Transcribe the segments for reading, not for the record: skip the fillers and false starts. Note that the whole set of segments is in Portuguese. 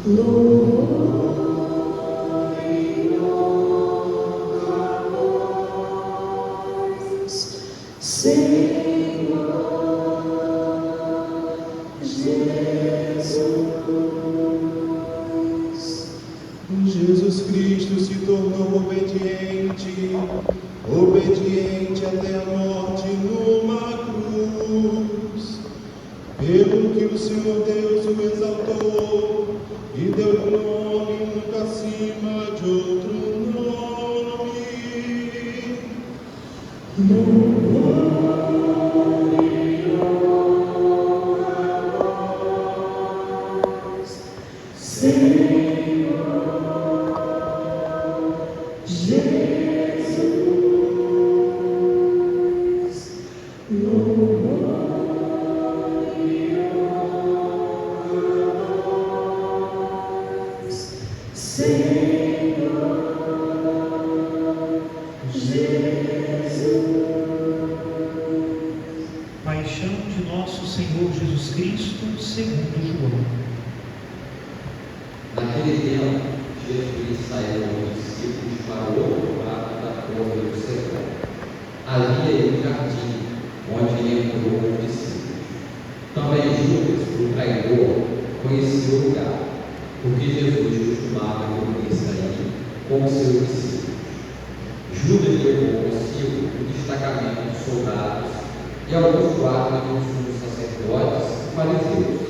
Louvor e honra a vós, Senhor Jesus. Jesus Cristo se tornou obediente até a morte numa cruz, pelo que o Senhor Deus o exaltou e deu-lhe nome nunca acima de outro nome. Louvor e honra a vós, Senhor Jesus. Louvor e honra a vós, Senhor Jesus. Paixão de nosso Senhor Jesus Cristo, segundo João. Naquele tempo, Jesus saiu com os discípulos para o outro lado da porta do sepulcro. Havia um jardim, onde entrou os discípulos. Também Judas, o traidor, conhecia o lugar, porque Jesus costumava dormir sair com os seus discípulos. Judas levou consigo um destacamento de soldados e alguns guardas dos sumos sacerdotes e fariseus,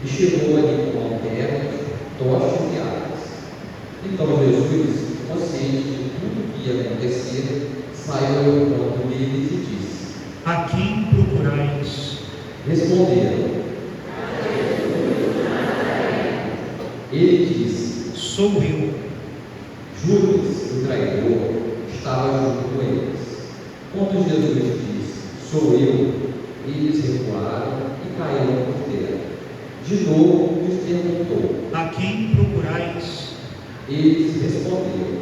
e chegou ali com lanternas, tochas e armas. Então Jesus, consciente de tudo que ia acontecer, saiu ao encontro deles e disse: A quem procurais? Responderam. Ele disse: Sou eu. Judas, o traidor, estava junto com eles. Quando Jesus disse: Sou eu, eles recuaram e caíram por terra. De novo lhes perguntou: A quem procurais? Eles responderam: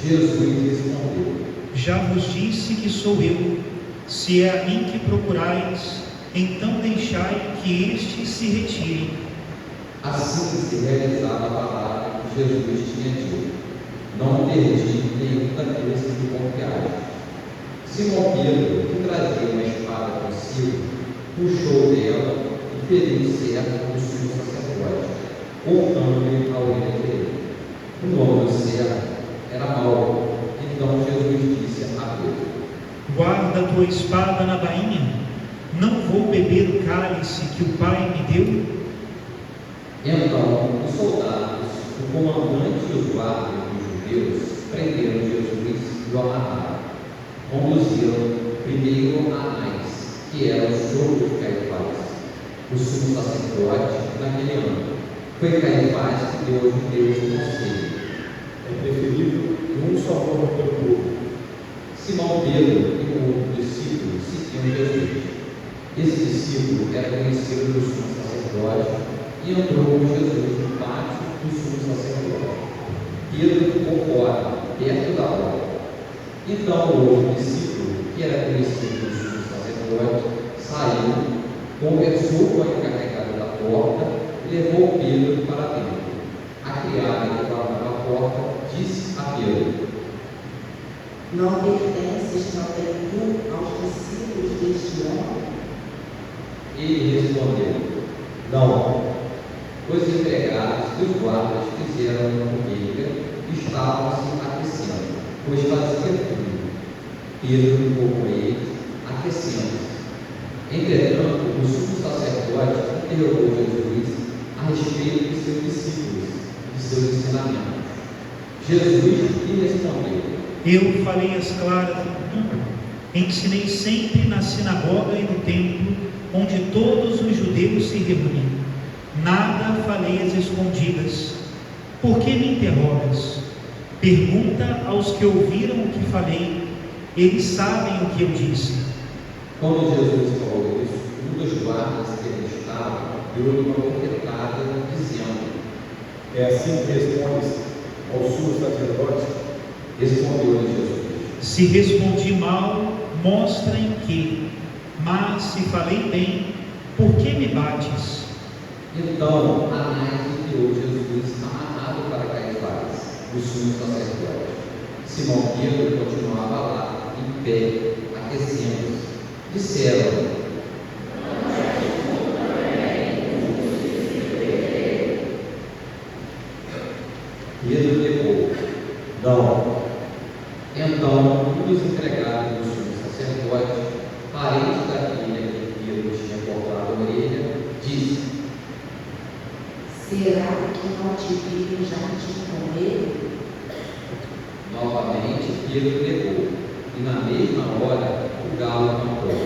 Jesus respondeu: Já vos disse que sou eu. Se é a mim que procurais, então deixai que estes se retirem. Assim se realizava a palavra que Jesus tinha dito: Não perdi nenhum daqueles que me confiaram. Simão Pedro, que trazia uma espada consigo, puxou dela e feriu o servo do sumo sacerdote, cortando-lhe a orelha dele. O nome do servo era Malco. Então Jesus disse a Pedro: Guarda a tua espada na bainha. Não vou beber o cálice que o Pai me deu? Então os soldados, o comandante e os guardas dos judeus prenderam Jesus e o amarraram. Conduziram primeiro a Anás, que era o sogro de Caifás, o sumo sacerdote naquele ano. Foi Caifás que deu aos judeus o conselho: é preferível que um só morra pelo povo. Simão Pedro e o outro discípulo seguiam Jesus. Esse discípulo era conhecido do sumo sacerdote e entrou com Jesus no pátio do sumo sacerdote. Pedro ficou fora, perto da porta. Então o outro discípulo, que era conhecido do sumo sacerdote, saiu, conversou com a encarregada da porta e levou Pedro para dentro. A criada que guardava a porta disse a Pedro: Não pertences também tu aos discípulos deste homem? Ele respondeu: Não. Os empregados e os guardas fizeram uma fogueira e estavam se aquecendo, pois fazia frio. Pedro ficou com eles, aquecendo-se. Entretanto, o sumo sacerdote interrogou Jesus a respeito de seus discípulos e de seus ensinamentos. Jesus lhe respondeu: Eu falei as claras do mundo. Ensinei sempre na sinagoga e no templo, onde todos os judeus se reúnem. Nada falei às escondidas. Por que me interrogas? Pergunta aos que ouviram o que falei. Eles sabem o que eu disse. Quando Jesus falou isso, um dos guardas que ali estava deu-lhe uma bofetada, dizendo: É assim que respondes aos sumos sacerdotes? Respondeu-lhe Jesus: Se respondi mal, mostra em que. Mas se falei bem, por que me bates? Então Anás enviou Jesus amarrado para Caifás, o sumo sacerdote. Simão Pedro continuava lá, em pé, aquecendo-se. Disseram: Pedro negou: Não. Então um dos empregados do sumo sacerdote, parente daquele a quem Pedro tinha cortado a orelha, disse: Será que não te viram jardim com ele? Novamente Pedro negou, e na mesma hora o galo cantou.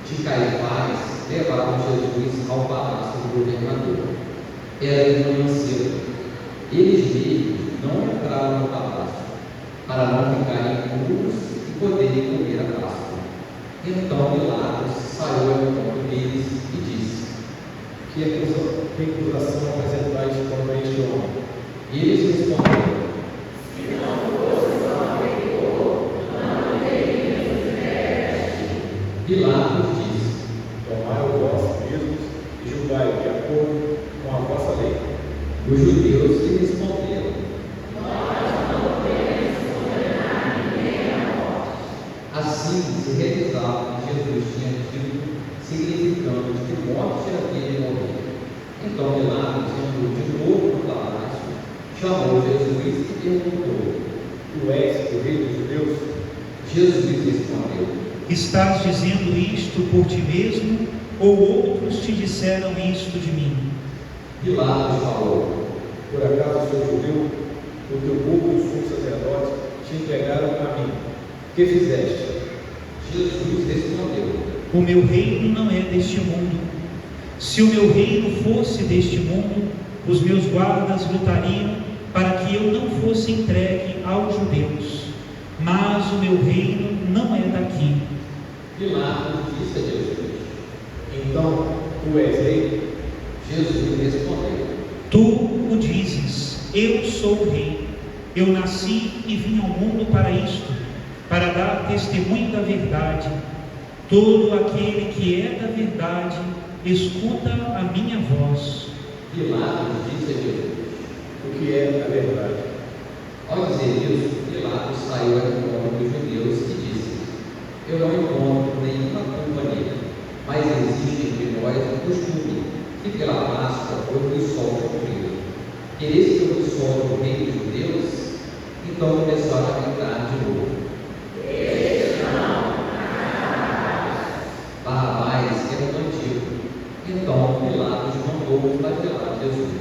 De Caifás levaram Jesus ao palácio do governador. Era de manhã cedo. Eles mesmos não entraram no palácio, para não ficarem impuros e poderem comer a Páscoa. Então Pilatos saiu ao encontro deles e disse: Que acusação apresentais contra este homem? E eles responderam: Pilatos disse: Tomai o vosso mesmos e julgai de acordo com a vossa lei. Os judeus lhe responderam: Assim se realizava o que Jesus tinha dito, significando de que morte havia de morrer. Então Pilatos entrou de novo no palácio, chamou Jesus e perguntou: Tu és o rei dos judeus? Jesus respondeu: Estás dizendo isto por ti mesmo, ou outros te disseram isto de mim? Pilatos falou: Por acaso sou judeu? O teu povo e os sumos sacerdotes te entregaram a mim. Que fizeste? Jesus respondeu: O meu reino não é deste mundo. Se o meu reino fosse deste mundo, os meus guardas lutariam para que eu não fosse entregue aos judeus. Mas o meu reino não é daqui. Pilatos disse a Jesus: Então, tu és rei? Jesus respondeu: Tu o dizes, eu sou o rei. Eu nasci e vim ao mundo para isto, para dar testemunho da verdade. Todo aquele que é da verdade, escuta a minha voz. Pilatos disse a Jesus: O que é a verdade? Ao dizer isso, Pilatos saiu ao encontro dos judeus e disse: Eu não encontro nenhuma culpa nele, mas existe entre nós um costume que pela Páscoa houve o sol cumprido. Quereis que eu dissolva o rei dos judeus? Então começaram a gritar de novo. Barrabás era um bandido. Então Pilatos mandou flagelar Jesus.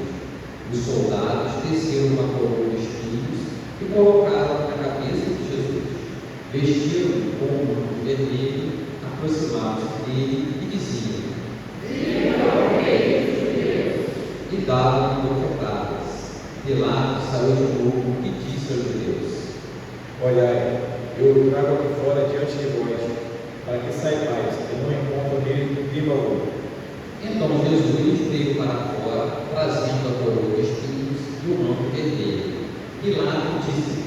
Os soldados desceram uma coroa de espinhos e colocaram na cabeça de Jesus. Vestiram-no com um manto vermelho, aproximaram-se dele e diziam: E davam-lhe bofetadas. Pilatos saiu de novo e disse aos judeus: Olhai, eu o trago aqui fora diante de vós, para que saibais que não encontro nele crime algum. Então Jesus veio para fora, trazendo a coroa de espinhos e o manto vermelho. Pilatos disse: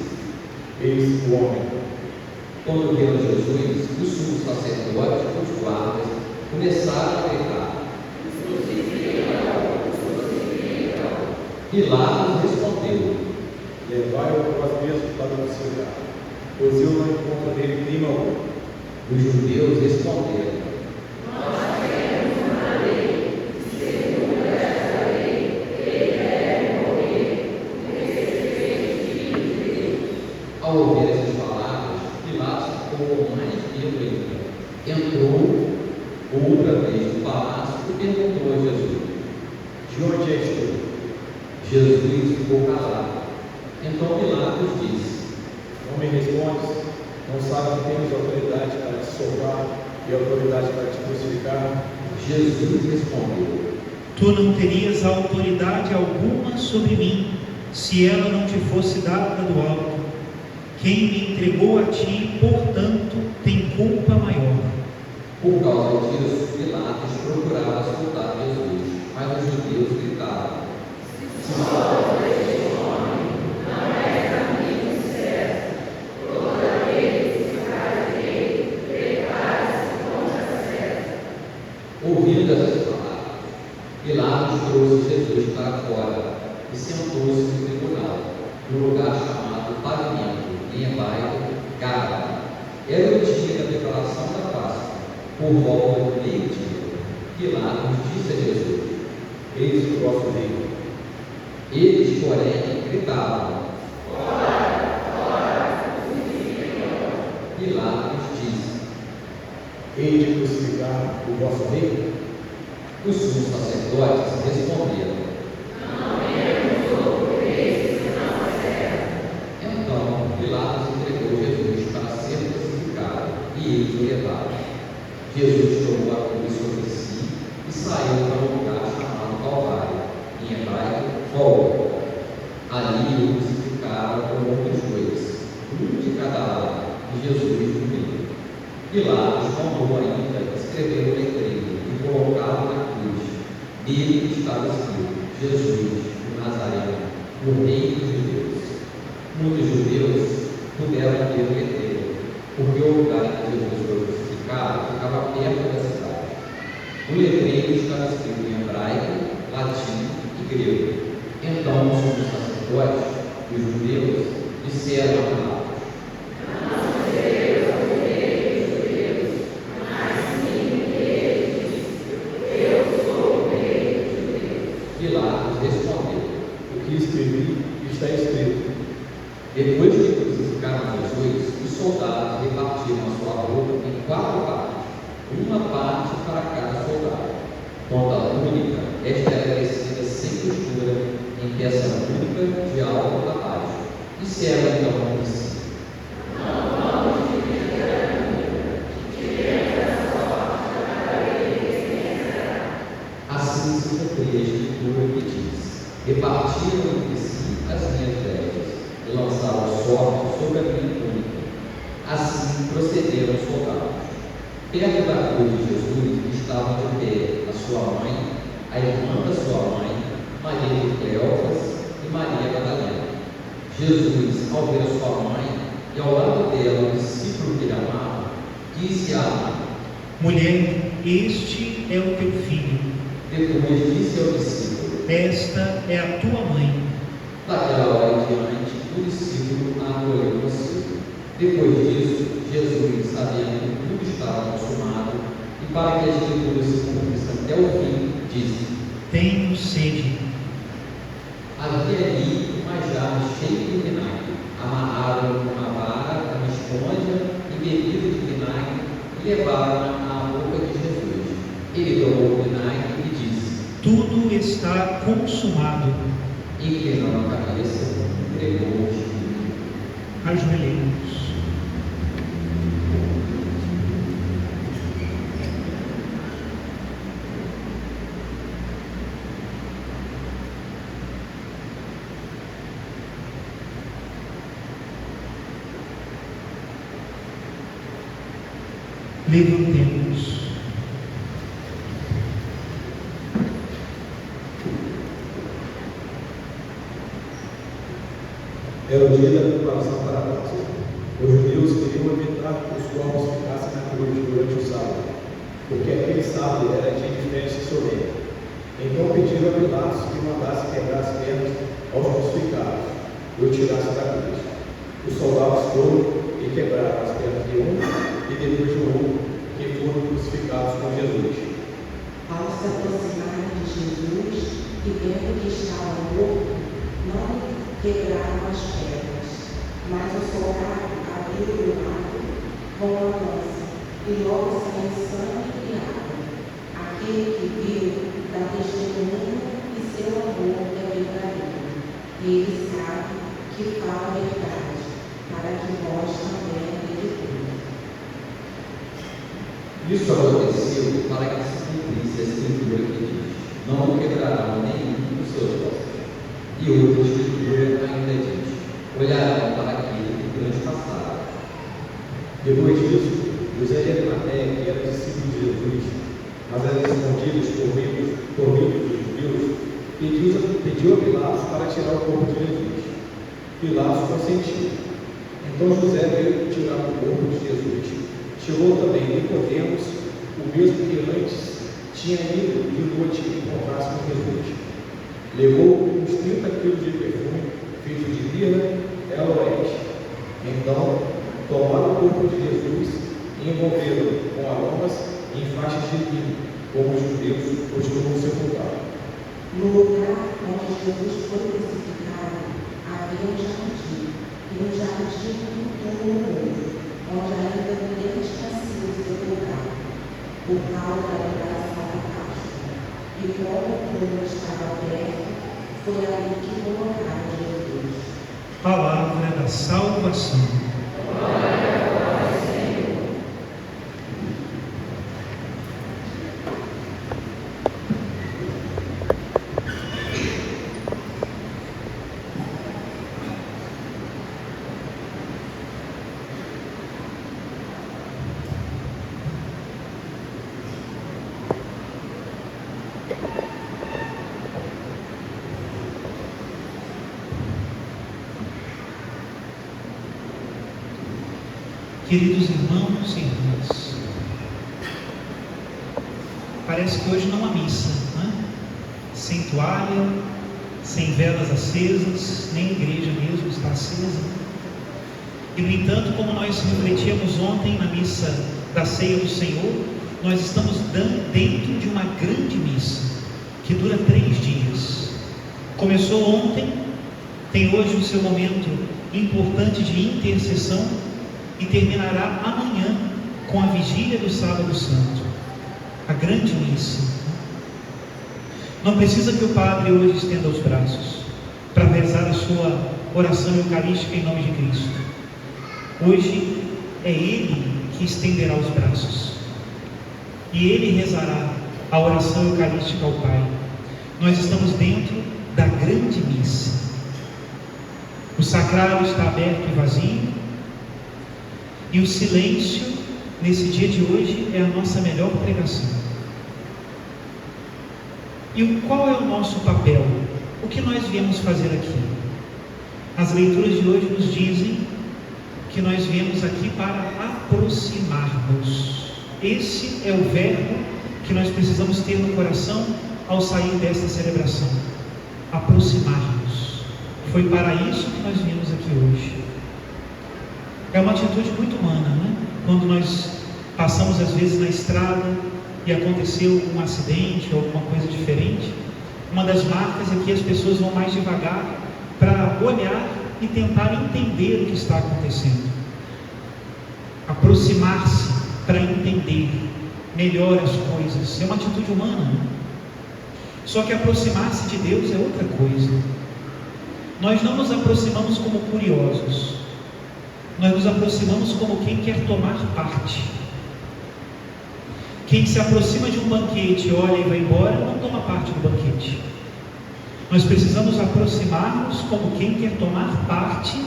Eis o homem. Quando viram Jesus, o sumo sacerdote e os guardas começaram a gritar. Pilatos respondeu: Levai-o vós mesmos para o seu lugar, pois eu não encontro nele crime algum. Os judeus responderam: Ao ouvir essas palavras, Pilatos ficou com mais medo ainda. Entrou outra vez no palácio e perguntou a Jesus: De onde és tu? Jesus ficou calado. Então Pilatos disse: Não me respondes? Não sabes que temos autoridade para te soltar e autoridade para te crucificar? Jesus respondeu: Tu não terias autoridade alguma sobre mim, se ela não te fosse dada do alto. Quem me entregou a ti, portanto, tem culpa maior. Por causa disso, Pilatos procurava soltar Jesus, mas os judeus gritavam: Ouvindo essas palavras, Pilatos trouxe Jesus para fora e sentou-se no tribunal, no lugar chamado Pavimento, em hebraico, Gaba. Era o dia da declaração da Páscoa, por volta do meio-dia. Pilatos disse a Jesus: Eis o vosso rei. Eles, porém, gritavam. Pilatos disse: Hei de crucificar o vosso rei? Os sumos sacerdotes responderam: Então Pilatos entregou Jesus para ser crucificado, e eles o levaram. Jesus tomou a cruz sobre si e saiu para um lugar chamado Calvário, em hebraico, Gólgota. Ali o crucificaram com outros dois, um de cada lado, e Jesus no meio. Pilatos mandou ainda escrever o letreiro e colocá-lo na cruz. Nele estava escrito: Jesus, o Nazareno, o Rei dos Judeus. Muitos judeus puderam ver o letreiro, porque o lugar em que Jesus foi crucificado ficava perto da cidade. O letreiro estava escrito em hebraico, latim e grego. Então os sumos sacerdotes e os judeus disseram a Pilatos: Pilatos respondeu: O que escrevi está escrito. Depois de crucificar Jesus, os soldados repartiram a sua roupa em 4 partes, uma parte para cada soldado. Quanto à túnica, esta era tecida sem costura, em peça única de alto a baixo. Disseram então entre si: Assim se cumpriu a escritura que diz: repartiram entre si as minhas vestes e lançaram sorte sobre a minha túnica. Assim procederam os soldados. Perto da cruz de Jesus estavam de pé a sua mãe, a irmã da sua mãe, Maria de Cleófas e Maria Madalena. Jesus, ao ver a sua mãe e ao lado dela o discípulo que ele amava, disse à mãe: Mulher, este é o teu filho. Depois disse ao discípulo: Esta é a tua mãe. Daquela hora em diante, o discípulo a acolheu consigo. Depois disso, Jesus, sabendo que tudo estava consumado, e para que a escritura se cumprisse até o fim, disse: Tenho sede. Havia ali uma jarra cheia de vinagre. Amarraram com uma vara, uma esponja e bebida de vinagre e levaram-na à boca de Jesus. Ele tomou o vinagre e disse: Tudo está consumado. Inclinando a cabeça, entregou o espírito. Ajoelhemos. Levantemos. Era o dia da preparação para a Páscoa. Os judeus queriam evitar que os corpos ficassem na cruz durante o sábado, porque aquele sábado era dia de festa solene. Então pediram a Pilatos que mandasse quebrar as pernas aos crucificados e o tirasse da cruz. Os soldados foram e quebraram as pernas de um e depois de outro, que foram crucificados com Jesus. Ao se aproximarem de Jesus e vendo que estava morto, não lhe quebraram as pernas, mas o soldado abriu o lado com a lança, e logo saiu sangue e água. Aquele que viu dá testemunho e seu amor é verdadeiro. E ele sabe que fala a verdade, para que vós também acreditem. Isso aconteceu para que se cumprisse a escritura que diz: não quebrarão nenhum dos seus ossos. E outra escritura ainda diz: olharão para aquele que transpassaram. Depois disso, José de Arimateia, que era discípulo de Jesus, mas era escondido por medo dos judeus, pediu a Pilatos para tirar o corpo de Jesus. Pilatos consentiu. Então José veio tirar o corpo de Jesus. Chegou também Nicodemos, o mesmo que antes tinha ido de noite encontrar-se com Jesus. Levou uns 30 quilos de perfume feito de mirra e aloés. Então, tomaram o corpo de Jesus e envolveram com aromas em faixas de linho, como os judeus costumam sepultar. No lugar onde Jesus foi crucificado, havia um jardim, e no jardim um túmulo novo, onde ainda ninguém tinha sido sepultado, por causa da preparação da Páscoa. E como o túmulo estava aberto, foi ali que colocaram Jesus. Palavra da salvação. Queridos irmãos e irmãs, parece que hoje não há missa, né? Sem toalha, sem velas acesas, nem a igreja mesmo está acesa. E no entanto, como nós refletíamos ontem na missa da Ceia do Senhor, nós estamos dentro de uma grande missa, que dura 3 dias. Começou ontem, tem hoje o seu momento importante de intercessão, e terminará amanhã com a vigília do Sábado Santo, a grande missa. Não precisa que o padre hoje estenda os braços para rezar a sua oração eucarística em nome de Cristo. Hoje é Ele que estenderá os braços e Ele rezará a oração eucarística ao Pai. Nós estamos dentro da grande missa. O sacrário está aberto e vazio, e o silêncio, nesse dia de hoje, é a nossa melhor pregação. E qual é o nosso papel? O que nós viemos fazer aqui? As leituras de hoje nos dizem que nós viemos aqui para aproximar-nos. Esse é o verbo que nós precisamos ter no coração ao sair desta celebração. Aproximar-nos. Foi para isso que nós viemos aqui hoje. É uma atitude muito humana, né? Quando nós passamos às vezes na estrada e aconteceu um acidente ou alguma coisa diferente, uma das marcas é que as pessoas vão mais devagar para olhar e tentar entender o que está acontecendo. Aproximar-se para entender melhor as coisas é uma atitude humana, né? Só que aproximar-se de Deus é outra coisa. Nós não nos aproximamos como curiosos. Nós nos aproximamos como quem quer tomar parte. Quem se aproxima de um banquete, olha e vai embora, não toma parte do banquete. Nós precisamos aproximar-nos como quem quer tomar parte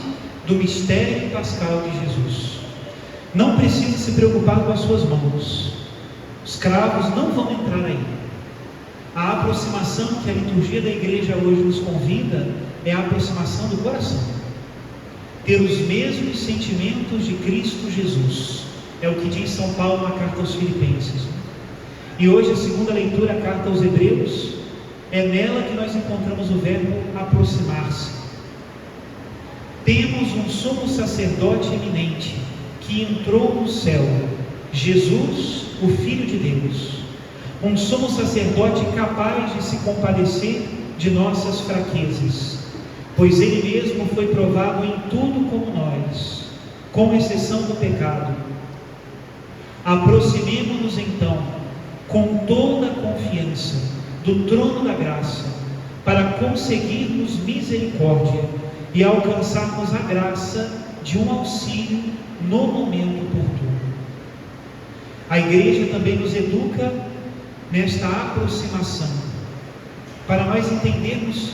do mistério pascal de Jesus. Não precisa se preocupar com as suas mãos. Os cravos não vão entrar aí. A aproximação que a liturgia da igreja hoje nos convida é a aproximação do coração. Ter os mesmos sentimentos de Cristo Jesus, é o que diz São Paulo na carta aos Filipenses. E hoje a segunda leitura, a carta aos Hebreus, é nela que nós encontramos o verbo aproximar-se. Temos um sumo sacerdote eminente, que entrou no céu, Jesus, o Filho de Deus, um sumo sacerdote capaz de se compadecer de nossas fraquezas, pois Ele mesmo foi provado em tudo como nós, com exceção do pecado. Aproximemo-nos então, com toda a confiança, do trono da graça, para conseguirmos misericórdia e alcançarmos a graça de um auxílio no momento oportuno. A igreja também nos educa nesta aproximação, para nós entendermos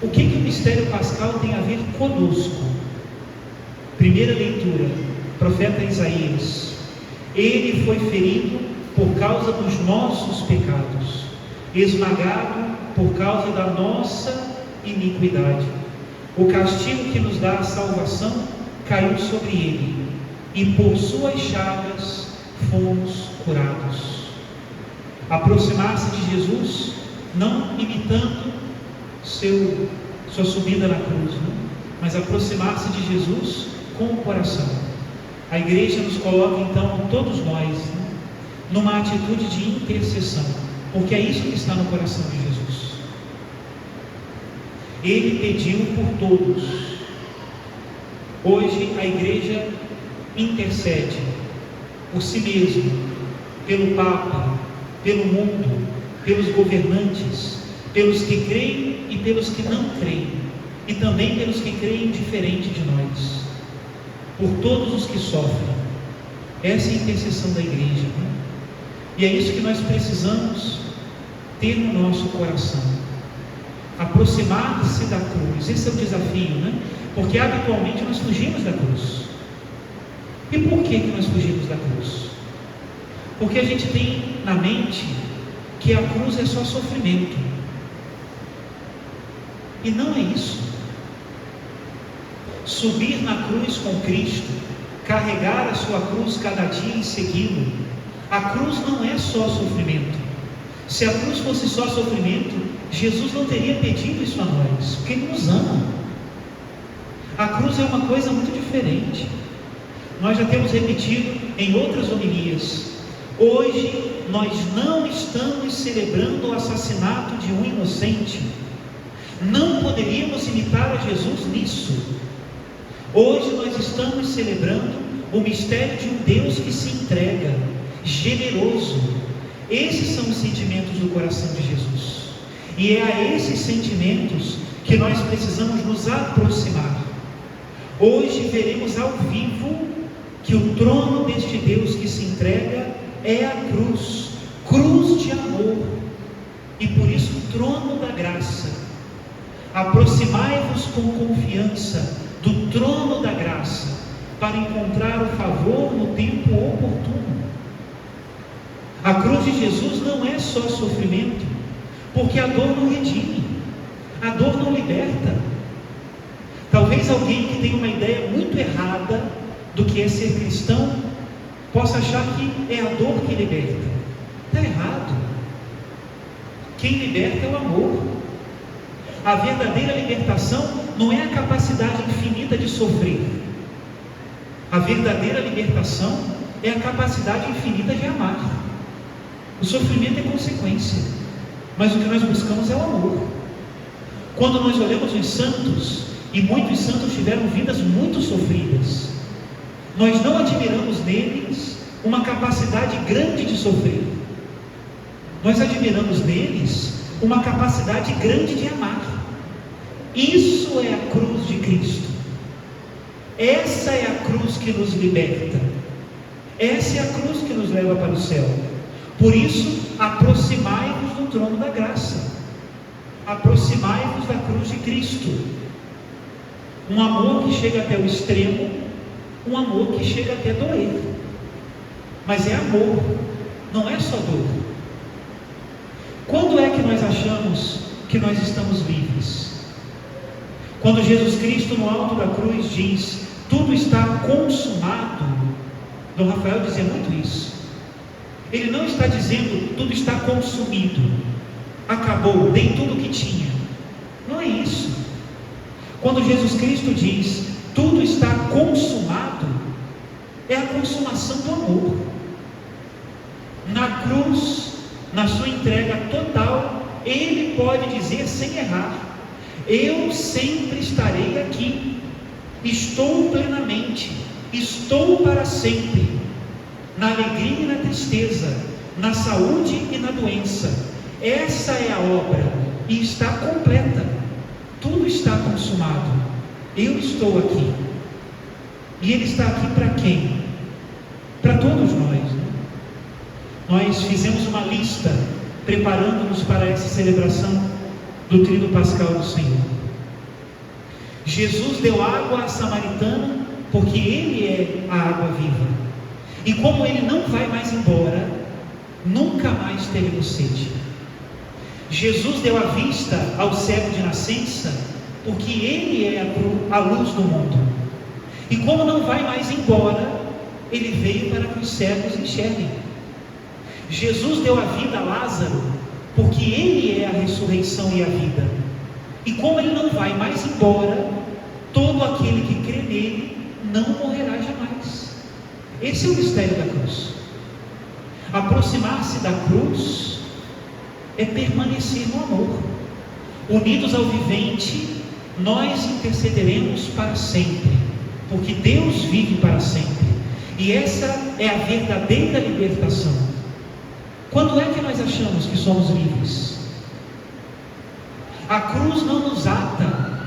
o que o mistério pascal tem a ver conosco. Primeira leitura, profeta Isaías. Ele foi ferido por causa dos nossos pecados, esmagado por causa da nossa iniquidade. O castigo que nos dá a salvação caiu sobre ele, e por suas chagas fomos curados. Aproximar-se de Jesus, não imitando sua subida na cruz, né? Mas aproximar-se de Jesus com o coração. A igreja nos coloca então, todos nós, né, numa atitude de intercessão, porque é isso que está no coração de Jesus. Ele pediu por todos. Hoje a igreja intercede por si mesma, pelo Papa, pelo mundo, pelos governantes, pelos que creem e pelos que não creem, e também pelos que creem diferente de nós, por todos os que sofrem. Essa é a intercessão da igreja, né? E é isso que nós precisamos ter no nosso coração, aproximar-se da cruz. Esse é o desafio, né? Porque habitualmente nós fugimos da cruz. E por que nós fugimos da cruz? Porque a gente tem na mente que a cruz é só sofrimento, e não é isso. Subir na cruz com Cristo, carregar a sua cruz cada dia e segui-lo. A cruz não é só sofrimento. Se a cruz fosse só sofrimento, Jesus não teria pedido isso a nós, porque Ele nos ama. A cruz é uma coisa muito diferente. Nós já temos repetido em outras homilias. Hoje nós não estamos celebrando o assassinato de um inocente. Não poderíamos imitar a Jesus nisso. Hoje nós estamos celebrando o mistério de um Deus que se entrega, generoso. Esses são os sentimentos do coração de Jesus, e é a esses sentimentos que nós precisamos nos aproximar. Hoje veremos ao vivo que o trono deste Deus que se entrega é a cruz, cruz de amor, e por isso trono da graça. Aproximai-vos com confiança do trono da graça, para encontrar o favor no tempo oportuno. A cruz de Jesus não é só sofrimento, porque a dor não redime, a dor não liberta. Talvez alguém que tenha uma ideia muito errada do que é ser cristão possa achar que é a dor que liberta. Está errado. Quem liberta é o amor. A verdadeira libertação não é a capacidade infinita de sofrer. A verdadeira libertação é a capacidade infinita de amar. O sofrimento é consequência, mas o que nós buscamos é o amor. Quando nós olhamos os santos, e muitos santos tiveram vidas muito sofridas, nós não admiramos neles uma capacidade grande de sofrer. Nós admiramos neles uma capacidade grande de amar. Isso é a cruz de Cristo. Essa é a cruz que nos liberta. Essa é a cruz que nos leva para o céu. Por isso, aproximai-vos do trono da graça. Aproximai-vos da cruz de Cristo. Um amor que chega até o extremo, um amor que chega até doer. Mas é amor, não é só dor. Quando é que nós achamos que nós estamos livres? Quando Jesus Cristo no alto da cruz diz: tudo está consumado. Dom Rafael dizia muito isso. Ele não está dizendo tudo está consumido, acabou, dei tudo que tinha. Não é isso. Quando Jesus Cristo diz tudo está consumado, é a consumação do amor. Na cruz, na sua entrega total, Ele pode dizer sem errar: eu sempre estarei aqui, estou plenamente, estou para sempre, na alegria e na tristeza, na saúde e na doença. Essa é a obra e está completa, tudo está consumado. Eu estou aqui. E Ele está aqui para quem? Para todos nós, né? Nós fizemos uma lista preparando-nos para essa celebração do Tríduo Pascal do Senhor. Jesus deu água à samaritana porque Ele é a água viva, e como Ele não vai mais embora, nunca mais teremos sede. Jesus deu a vista ao cego de nascença porque Ele é a luz do mundo, e como não vai mais embora, Ele veio para que os cegos enxerguem. Jesus deu a vida a Lázaro, porque Ele é a ressurreição e a vida. E como Ele não vai mais embora, todo aquele que crê nele não morrerá jamais. Esse é o mistério da cruz. Aproximar-se da cruz é permanecer no amor. Unidos ao vivente, nós intercederemos para sempre, porque Deus vive para sempre. E essa é a verdadeira libertação. Quando é que nós achamos que somos livres? A cruz não nos ata,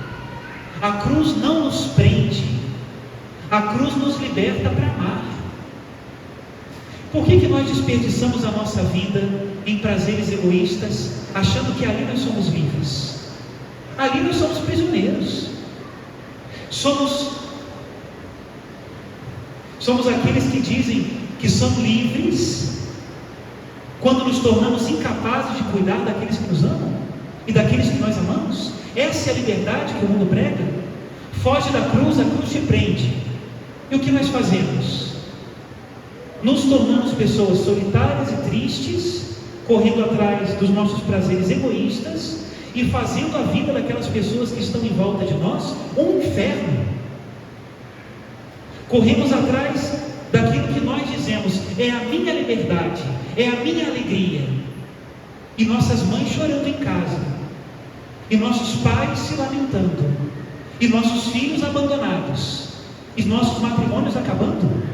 a cruz não nos prende, a cruz nos liberta para amar. Por que nós desperdiçamos a nossa vida em prazeres egoístas, achando que ali nós somos livres? Ali nós somos prisioneiros. Somos aqueles que dizem que são livres quando nos tornamos incapazes de cuidar daqueles que nos amam e daqueles que nós amamos. Essa é a liberdade que o mundo prega. Foge da cruz, a cruz te prende. E o que nós fazemos? Nos tornamos pessoas solitárias e tristes, correndo atrás dos nossos prazeres egoístas e fazendo a vida daquelas pessoas que estão em volta de nós um inferno. Corremos atrás daquilo que nós dizemos é a minha liberdade, é a minha alegria, e nossas mães chorando em casa, e nossos pais se lamentando, e nossos filhos abandonados, e nossos matrimônios acabando.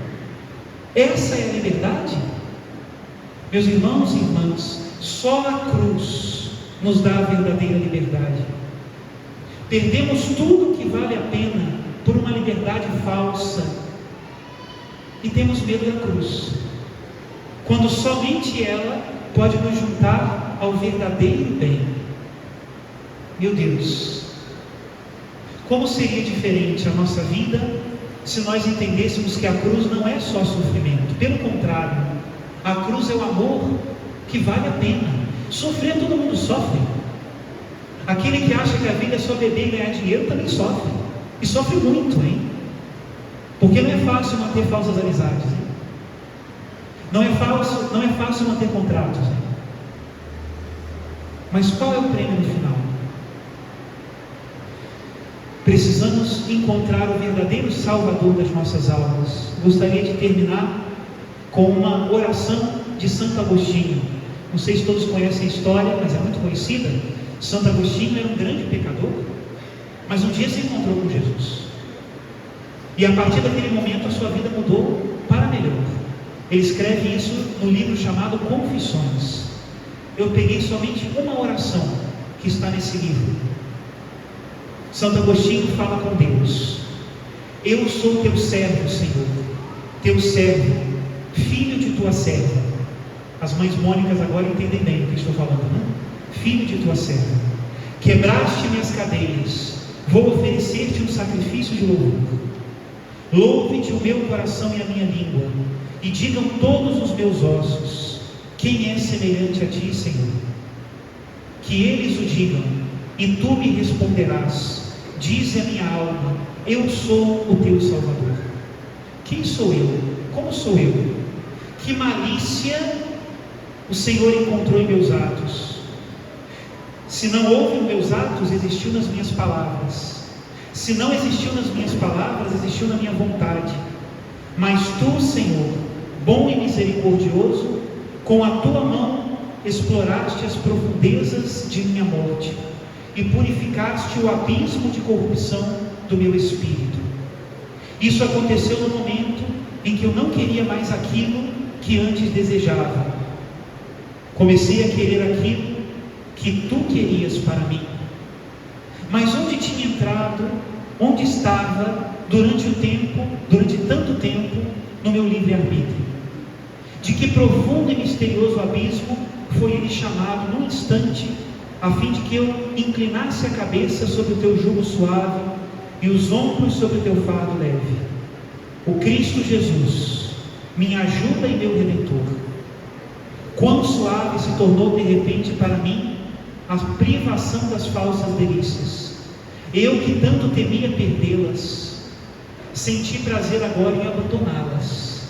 Essa é a liberdade? Meus irmãos e irmãs, só a cruz nos dá a verdadeira liberdade. Perdemos tudo que vale a pena por uma liberdade falsa, e temos medo da cruz, quando somente ela pode nos juntar ao verdadeiro bem. Meu Deus, como seria diferente a nossa vida se nós entendêssemos que a cruz não é só sofrimento. Pelo contrário, a cruz é o amor que vale a pena. Sofrer, todo mundo sofre. Aquele que acha que a vida é só beber e ganhar dinheiro também sofre, e sofre muito, hein? Porque não é fácil manter falsas amizades, hein? Não é fácil manter contratos, hein? Mas qual é o prêmio no final? Precisamos encontrar o verdadeiro Salvador das nossas almas. Gostaria de terminar com uma oração de Santo Agostinho. Não sei se todos conhecem a história, mas é muito conhecida. Santo Agostinho era um grande pecador, mas um dia se encontrou com Jesus. E a partir daquele momento a sua vida mudou para melhor. Ele escreve isso no livro chamado Confissões. Eu peguei somente uma oração que está nesse livro. Santo Agostinho fala com Deus: eu sou teu servo, Senhor, teu servo, filho de tua serva. As mães mônicas agora entendem bem o que estou falando, né? Filho de tua serva, quebraste minhas cadeias, vou oferecer-te um sacrifício de louvor. Louve-te o meu coração e a minha língua, e digam todos os meus ossos: quem é semelhante a ti, Senhor? Que eles o digam, e tu me responderás. Dize a minha alma: eu sou o teu Salvador. Quem sou eu? Como sou eu? Que malícia o Senhor encontrou em meus atos? Se não houve em meus atos, existiu nas minhas palavras. Se não existiu nas minhas palavras, existiu na minha vontade. Mas tu, Senhor, bom e misericordioso, com a tua mão exploraste as profundezas de minha morte e purificaste o abismo de corrupção do meu espírito. Isso aconteceu no momento em que eu não queria mais aquilo que antes desejava. Comecei a querer aquilo que tu querias para mim. Mas onde tinha entrado, onde estava durante tanto tempo, no meu livre-arbítrio? De que profundo e misterioso abismo foi ele chamado num instante, a fim de que eu inclinasse a cabeça sobre o teu jugo suave e os ombros sobre o teu fardo leve. O Cristo Jesus, minha ajuda e meu Redentor. Quão suave se tornou de repente para mim a privação das falsas delícias. Eu que tanto temia perdê-las, senti prazer agora em abandoná-las.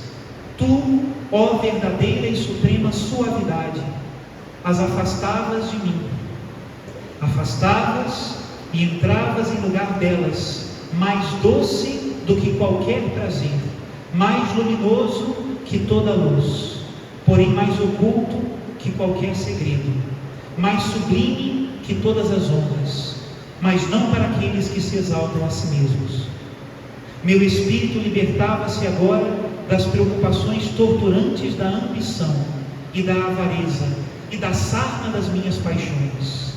Tu, ó verdadeira e suprema suavidade, as afastavas de mim. Afestavas e entravas em lugar delas, mais doce do que qualquer prazer, mais luminoso que toda luz, porém mais oculto que qualquer segredo, mais sublime que todas as honras, mas não para aqueles que se exaltam a si mesmos. Meu espírito libertava-se agora das preocupações torturantes da ambição e da avareza e da sarna das minhas paixões.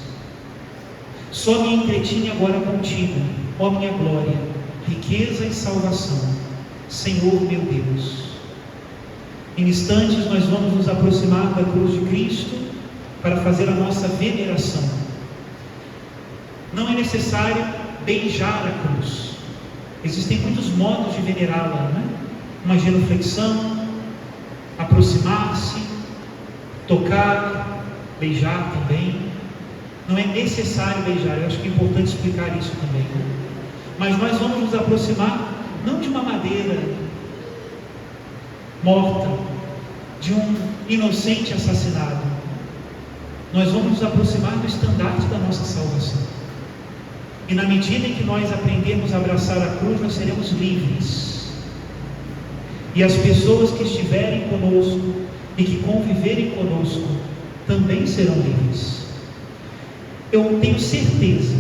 Só me entretinha agora contigo, ó minha glória, riqueza e salvação, Senhor meu Deus. Em instantes nós vamos nos aproximar da cruz de Cristo para fazer a nossa veneração. Não é necessário beijar a cruz. Existem muitos modos de venerá-la, né? Uma genuflexão, aproximar-se, tocar, beijar também. Não é necessário beijar, eu acho que é importante explicar isso também, né? Mas nós vamos nos aproximar não de uma madeira morta, de um inocente assassinado. Nós vamos nos aproximar do estandarte da nossa salvação. E na medida em que nós aprendermos a abraçar a cruz, nós seremos livres. E as pessoas que estiverem conosco e que conviverem conosco também serão livres. Eu tenho certeza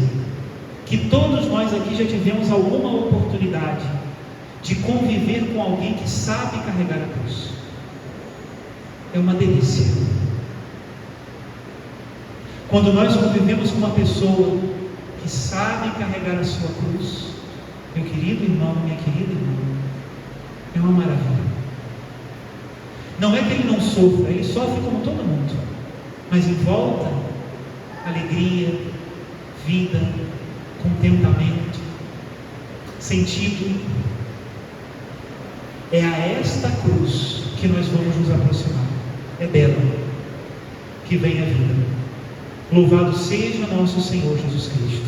que todos nós aqui já tivemos alguma oportunidade de conviver com alguém que sabe carregar a cruz. É uma delícia. Quando nós convivemos com uma pessoa que sabe carregar a sua cruz, meu querido irmão, minha querida irmã, é uma maravilha. Não é que ele não sofra, ele sofre como todo mundo, mas em volta, alegria, vida, contentamento, sentido. É a esta cruz que nós vamos nos aproximar. É dela que vem a vida. Louvado seja nosso Senhor Jesus Cristo.